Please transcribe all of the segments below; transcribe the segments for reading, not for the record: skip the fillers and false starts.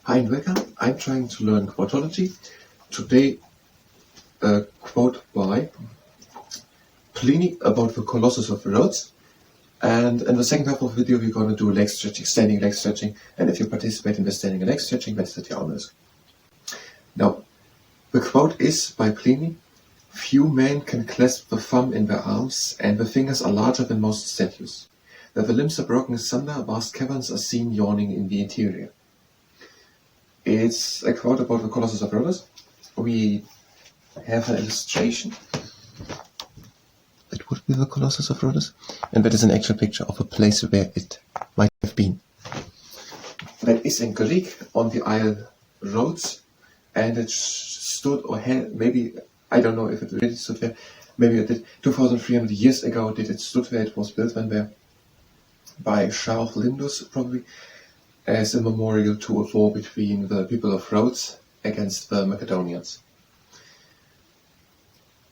Hi and welcome. I'm trying to learn Quotology. Today, a quote by Pliny about the Colossus of Rhodes. And in the second half of the video, we're going to do leg stretching, standing leg stretching. And if you participate in the standing leg stretching, that's the honors. Now, the quote is by Pliny: "Few men can clasp the thumb in their arms, and the fingers are larger than most statues. Where the limbs are broken asunder, vast caverns are seen yawning in the interior." It's a quote about the Colossus of Rhodes. We have an illustration. That would be the Colossus of Rhodes. And that is an actual picture of a place where it might have been. That is in Greek on the Isle Rhodes. And it stood or had, maybe, I don't know if it really stood there. Maybe it did. 2,300 years ago did it stood there. It was built when there by Charles Lindus, probably, as a memorial to a war between the people of Rhodes against the Macedonians.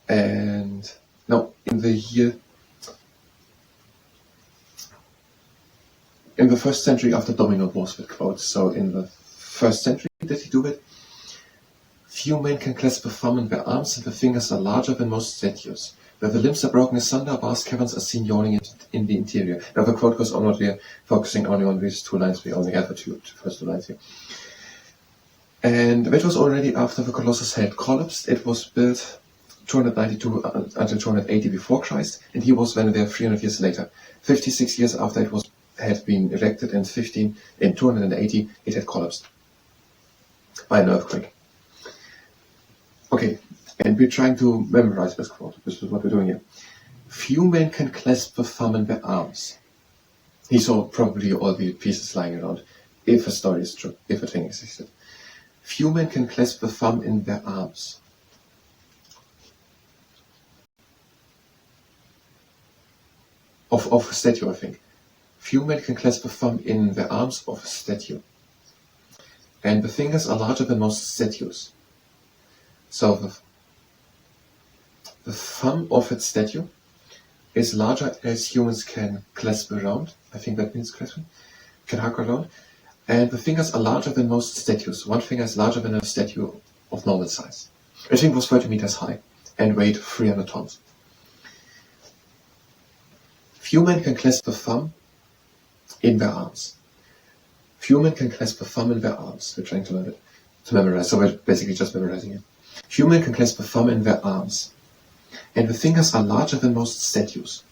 And now, in the first century after Domino was the quote, so in the first century did he do it. "Few men can clasp a thumb in their arms, and the fingers are larger than most statues. Where the limbs are broken asunder, vast caverns are seen yawning in the interior." Now the quote goes on, we're focusing only on these two lines. We only have the first two lines here. And that was already after the Colossus had collapsed. It was built 292 until 280 before Christ, and he was then there 300 years later. 56 years after it had been erected, and in 280 it had collapsed by an earthquake. Okay, and we're trying to memorize this quote. This is what we're doing here. "Few men can clasp the thumb in their arms." He saw probably all the pieces lying around, if a story is true, if a thing existed. "Few men can clasp the thumb in their arms." Of a statue, I think. "Few men can clasp the thumb in their arms of a statue. And the fingers are larger than most statues." So the thumb of its statue is larger as humans can clasp around. I think that means clasping. Can hug around. And the fingers are larger than most statues. One finger is larger than a statue of normal size. I think it was 30 meters high and weighed 300 tons. "Few men can clasp the thumb in their arms." Few men can clasp the thumb in their arms. We're trying to learn it, to memorize. So we're basically just memorizing it. "Few men can clasp the thumb in their arms, and the fingers are larger than most statues.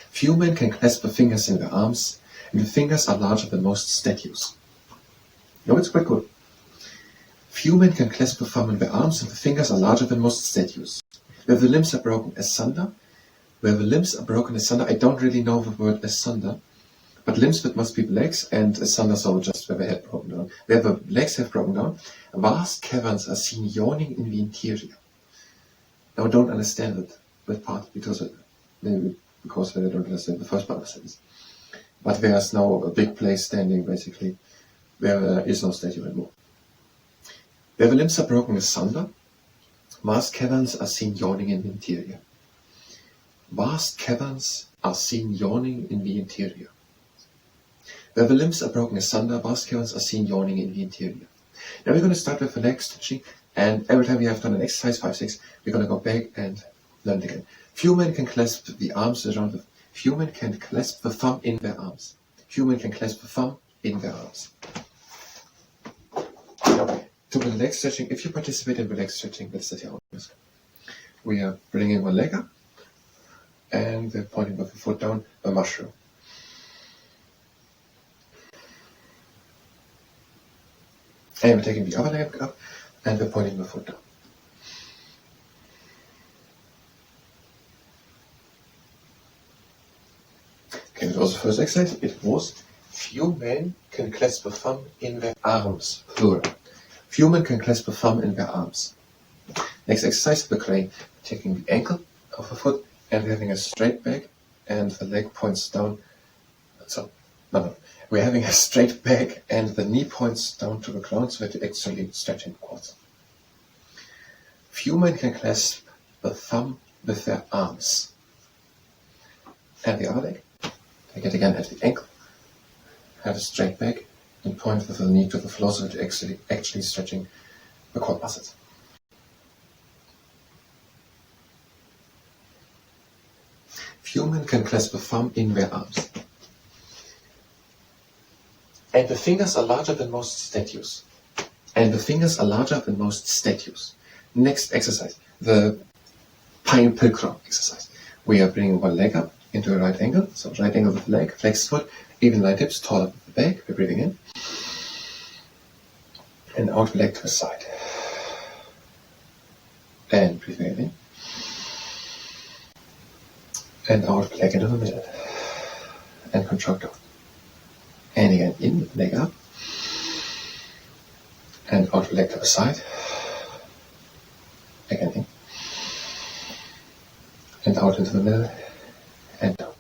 Few men can clasp the fingers in their arms, and the fingers are larger than most statues." No, it's quite good. "Few men can clasp the thumb in their arms, and the fingers are larger than most statues. Where the limbs are broken asunder, I don't really know the word asunder, but limbs, that must be legs, and asunder, so just where they had broken down. Where the legs have broken down, vast caverns are seen yawning in the interior." Now I don't understand that part, because I don't understand the first part of the sentence. But there's now a big place standing, basically, where there is no statue anymore. "Where the limbs are broken asunder, vast caverns are seen yawning in the interior." Vast caverns are seen yawning in the interior. Where the limbs are broken asunder, vast caverns are seen yawning in the interior. Now we're going to start with the leg stretching, and every time we have done an exercise, 5, 6, we're going to go back and learn it again. "Few men can clasp the arms around the... Few men can clasp the thumb in their arms. Few men can clasp the thumb in their arms." To the leg stretching, if you participate in the leg stretching, that's the honors. We are bringing one leg up, and we're pointing with the foot down, a mushroom. And we're taking the other leg up, and we're pointing the foot down. Okay, that was the first exercise. It was "Few men can clasp a thumb in their arms," plural. "Few men can clasp a thumb in their arms." Next exercise, the crane. Taking the ankle of the foot and having a straight back, and the leg points down. No. We're having a straight back, and the knee points down to the ground, so that you're actually stretching the quads. "Few men can clasp the thumb with their arms." And the other leg. Take it again at the ankle. Have a straight back, and point with the knee to the floor so that you're actually stretching the quad muscles. Few men can clasp a thumb in their arms. And the fingers are larger than most statues. And the fingers are larger than most statues. Next exercise, the pine pilcrow exercise. We are bringing one leg up into a right angle. So right angle with the leg, flexed foot, even line hips, taller with the back. We're breathing in. And out the leg to the side. And breathing in. And out the leg into the middle. And contract out. And again in, leg up. And out the leg to the side. Again in. And out into the middle. And down.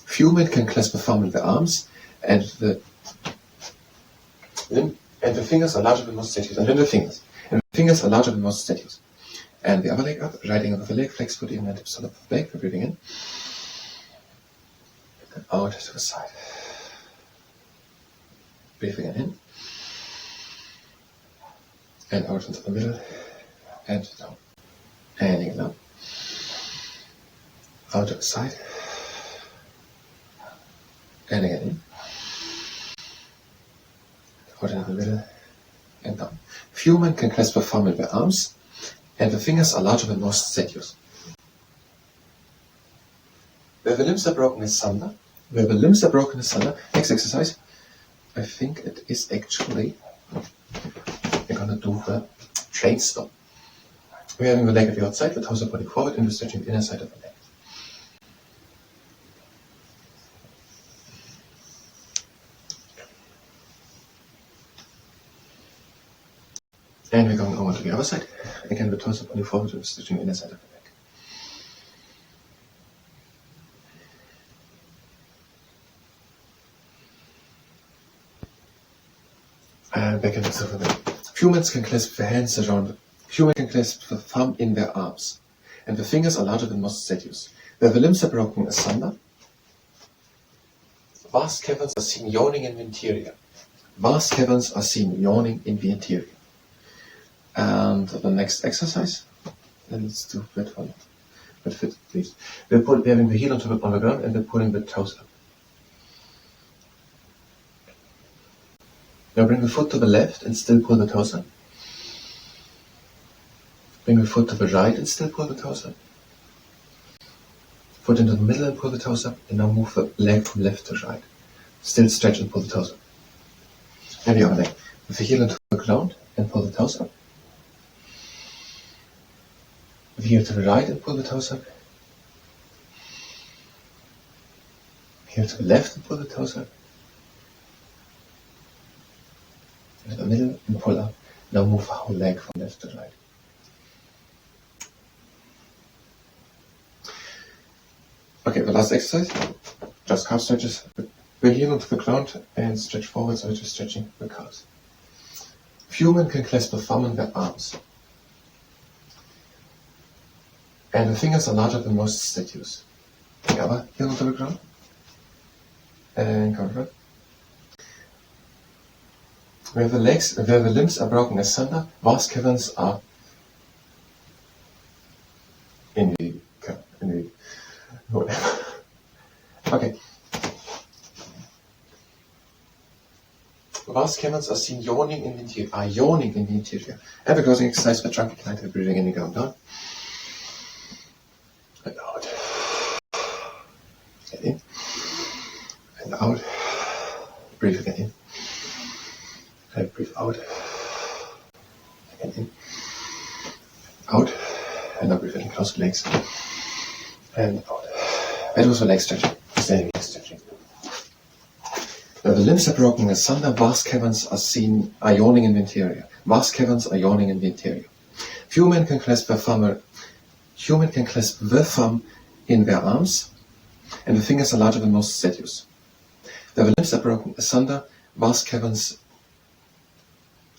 Few men can clasp the thumb in their arms, and the fingers are larger than most statues. And then the fingers. And the fingers are larger than most statues. And the other leg up, right angle with the leg, flex foot in and hips on the back. We're breathing in. And out to the side. Breathing in. And out into the middle. And down. And again up. Out to the side. And again in. Out into the middle. And down. Few men can clasp a thumb in their arms, and the fingers are larger than most statues. Where the limbs are broken asunder, next exercise, I think it is actually, we're going to do the train stop. We're having the leg at the outside, the torso pointing forward, and we're stretching the inner side of the leg. And we're going over to the other side. Again, the torso pointing forward and stretching the inner side of the leg. And back into the middle. Humans can clasp their hands around. Humans can clasp the thumb in their arms, and the fingers are larger than most statues. Where the limbs are broken asunder, vast caverns are seen yawning in the interior. Vast caverns are seen yawning in the interior. And the next exercise, let's do that one. But fit, please. We're having the heel on the ground, and we're pulling the toes up. Now bring the foot to the left and still pull the toes up. Bring the foot to the right and still pull the toes up. Foot into the middle and pull the toes up. And now move the leg from left to right. Still stretch and pull the toes up. And the other leg. With the heel into the ground and pull the toes up. With the heel to the right and pull the toes up. Heel to the left and pull the toes up. Into the middle and pull up. Now move the whole leg from left to right. Okay, the last exercise, just calf stretches. We're heel onto the ground and stretch forward, so just stretching the calves. Few men can clasp a thumb in their arms, and the fingers are larger than most statues. The other heel onto the ground, and come forward. Where the limbs are broken asunder, vast caverns are in the whatever. Okay. Vast caverns are seen yawning in the interior. And the closing exercise for trunk inclined, breathing in and going down. And out. And in. And out. Breathe again in. And breathe out. Again in. Out. And now breathe in, close the legs. And out. That was the leg stretching. Standing leg stretching. Where the limbs are broken asunder, vast caverns are yawning in the interior. Vast caverns are yawning in the interior. Few men can clasp the thumb in their arms, and the fingers are larger than most statues. Where the limbs are broken asunder, vast caverns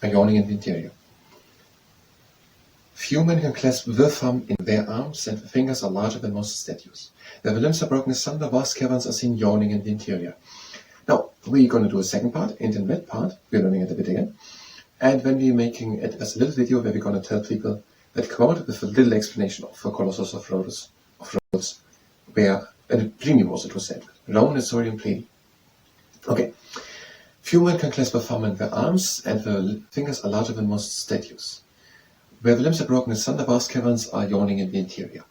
are yawning in the interior. Few men can clasp the thumb in their arms, and the fingers are larger than most statues. Where the limbs are broken asunder, vast caverns are seen yawning in the interior. Now, we're going to do a second part, Indian red part. We're learning it a bit again. And when we're making it as a little video where we're going to tell people that quote with a little explanation of Colossus of Rhodes, where, and Pliny it was said. Roman historian Pliny. Okay. Few men can clasp a thumb in their arms, and the fingers are larger than most statues. Where the limbs are broken asunder, vast caverns are yawning in the interior.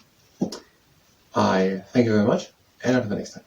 I thank you very much, and until the next time.